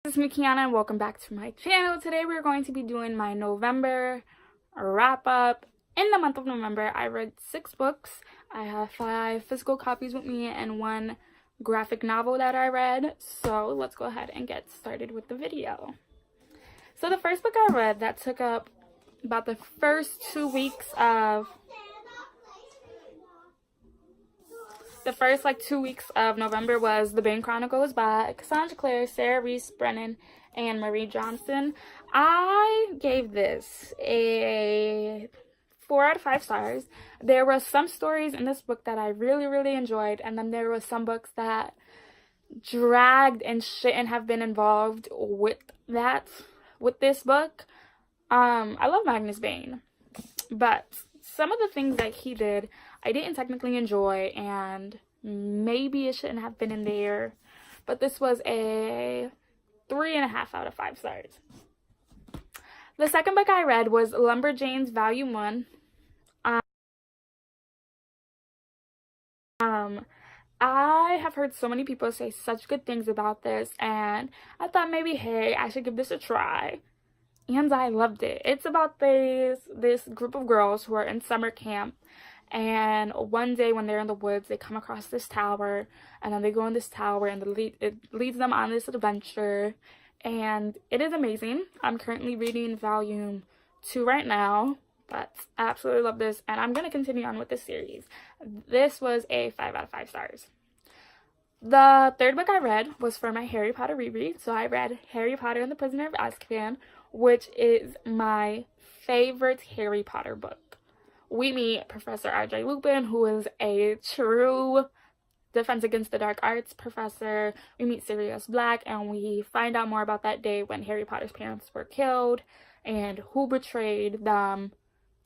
This is me, Kiana, and welcome back to my channel. Today we're going to be doing my November wrap-up. In the month of November, I read 6 books. I have 5 physical copies with me and 1 graphic novel that I read. So let's go ahead and get started with the video. So the first book I read that took up about the first 2 weeks of... The first 2 weeks of November was The Bane Chronicles by Cassandra Clare, Sarah Reese Brennan, and Marie Johnson. I gave this a 4 out of 5 stars. There were some stories in this book that I really enjoyed, and then there were some books that dragged and shouldn't have been involved with this book. I love Magnus Bane, but some of the things that he did I didn't technically enjoy, and maybe it shouldn't have been in there, but this was a 3.5 out of 5 stars. The second book I read was Lumberjanes Volume 1. I have heard so many people say such good things about this, and I thought maybe, hey, I should give this a try. And I loved it. It's about this group of girls who are in summer camp, and one day when they're in the woods, they come across this tower, and then they go in this tower, and it leads them on this adventure, and it is amazing. I'm currently reading volume 2 right now, but I absolutely love this, and I'm going to continue on with this series. This was a 5 out of 5 stars. The third book I read was for my Harry Potter reread, so I read Harry Potter and the Prisoner of Azkaban, which is my favorite Harry Potter book. We meet Professor R.J. Lupin, who is a true Defense Against the Dark Arts professor. We meet Sirius Black, and we find out more about that day when Harry Potter's parents were killed and who betrayed them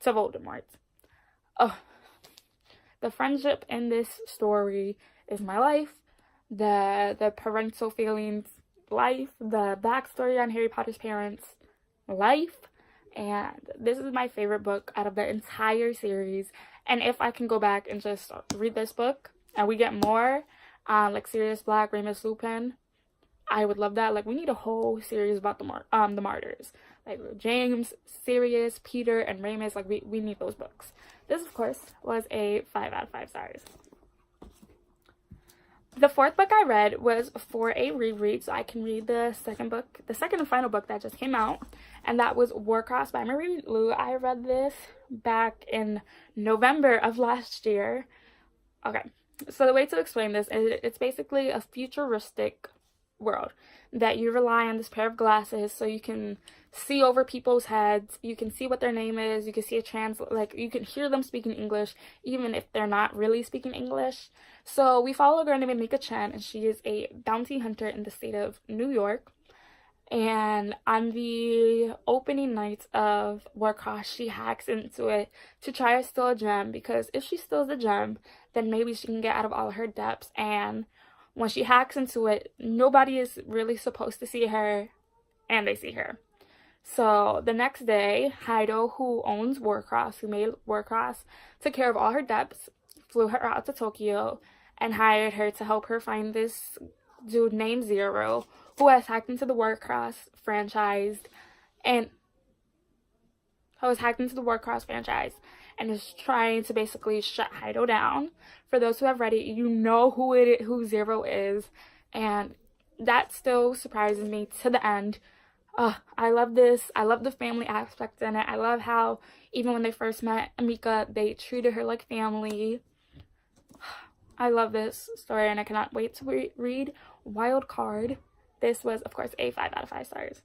to Voldemort. Oh, the friendship in this story is my life. The parental feelings, life. The backstory on Harry Potter's parents, life. And this is my favorite book out of the entire series. And if I can go back and just read this book and we get more like Sirius Black, Remus Lupin, I would love that. We need a whole series about the martyrs, like James, Sirius, Peter, and Remus. We need those books. This, of course, was a 5 out of 5 stars. The fourth book I read was for a reread, so I can read the second and final book that just came out, and that was Warcross by Marie Lu. I read this back in November of last year. Okay, so the way to explain this is it's basically a futuristic world that you rely on this pair of glasses so you can see over people's heads, you can see what their name is, you can see you can hear them speaking English even if they're not really speaking English. So we follow a girl named Mika Chen, and she is a bounty hunter in the state of New York. And on the opening night of Warcross, she hacks into it to try to steal a gem, because if she steals the gem, then maybe she can get out of all her debts. And when she hacks into it, nobody is really supposed to see her, and they see her. So the next day, Heido, who owns Warcross, who made Warcross, took care of all her debts, flew her out to Tokyo, and hired her to help her find this dude named Zero, who has hacked into the Warcross franchise, and is trying to basically shut Heido down. For those who have read it, you know who Zero is, and that still surprises me to the end. I love this. I love the family aspect in it. I love how even when they first met Amika, they treated her like family. I love this story, and I cannot wait to read Wild Card. This was, of course, a 5 out of 5 stars.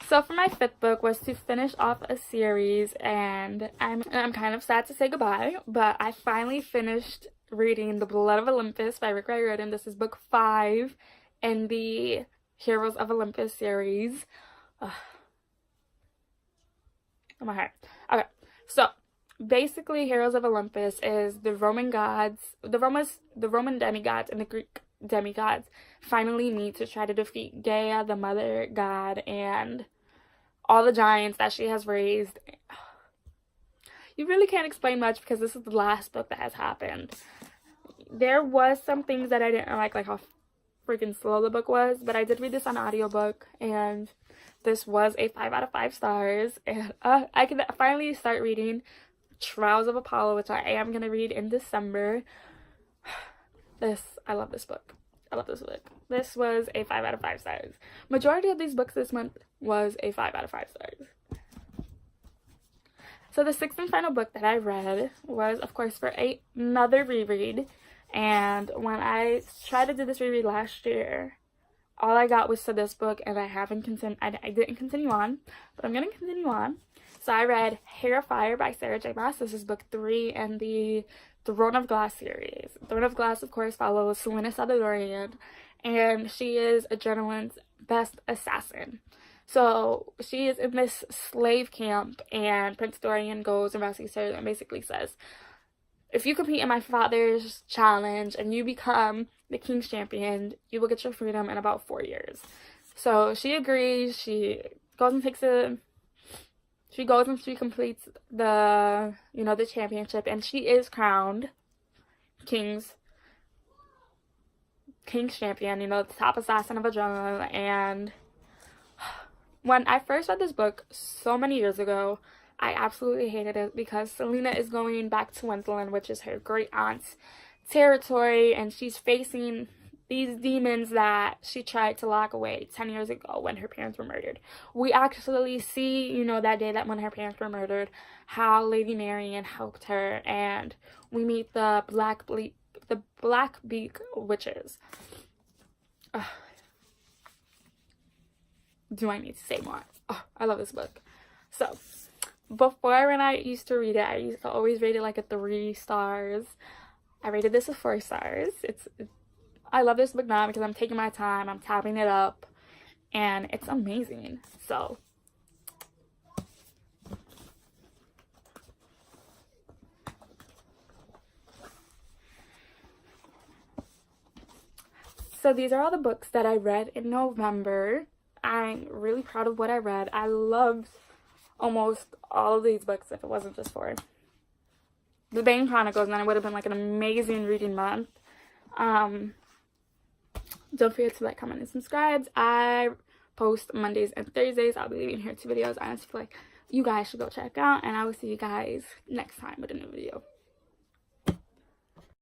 So for my 5th book was to finish off a series, and I'm kind of sad to say goodbye, but I finally finished reading The Blood of Olympus by Rick Riordan. This is book 5 in the Heroes of Olympus series. Oh, my heart. Okay, so basically Heroes of Olympus is the Roman demigods and the Greek demigods finally meet to try to defeat Gaia, the mother god, and all the giants that she has raised. You really can't explain much because this is the last book that has happened. there was some things that I didn't like how freaking slow the book was, but I did read this on audiobook, and this was a 5 out of 5 stars. And I can finally start reading Trials of Apollo, which I am going to read in December. I love this book. I love this book. This was a 5 out of 5 stars. Majority of these books this month was a 5 out of 5 stars. So the sixth and final book that I read was, of course, for another reread. And when I tried to do this reread last year, all I got was to this book, and I didn't continue on, but I'm going to continue on. So I read Hair of Fire by Sarah J. Maas. This is book 3 in the Throne of Glass series. Throne of Glass, of course, follows Selena Salvadorian, and she is Adrenaline's best assassin. So she is in this slave camp, and Prince Dorian goes and rescues her and basically says, if you compete in my father's challenge and you become the king's champion, you will get your freedom in about 4 years. So she agrees. She goes and she completes the championship, and she is crowned king's champion, the top assassin of Adrenaline. And when I first read this book so many years ago, I absolutely hated it because Selena is going back to Winterland, which is her great aunt's territory, and she's facing these demons that she tried to lock away 10 years ago when her parents were murdered. We actually see, that day that when her parents were murdered, how Lady Marian helped her, and we meet the Blackbeak witches. Do I need to say more? Oh, I love this book. So, before, when I used to read it, I used to always rate it like a 3 stars. I rated this a 4 stars. I love this book now because I'm taking my time, I'm tapping it up, and it's amazing. So these are all the books that I read in November. I'm really proud of what I read. I loved almost all of these books if it wasn't just for the Bane Chronicles, and then it would have been like an amazing reading month. Don't forget to like, comment, and subscribe. I post Mondays and Thursdays. I'll be leaving here 2 videos I honestly feel like you guys should go check out, and I will see you guys next time with a new video.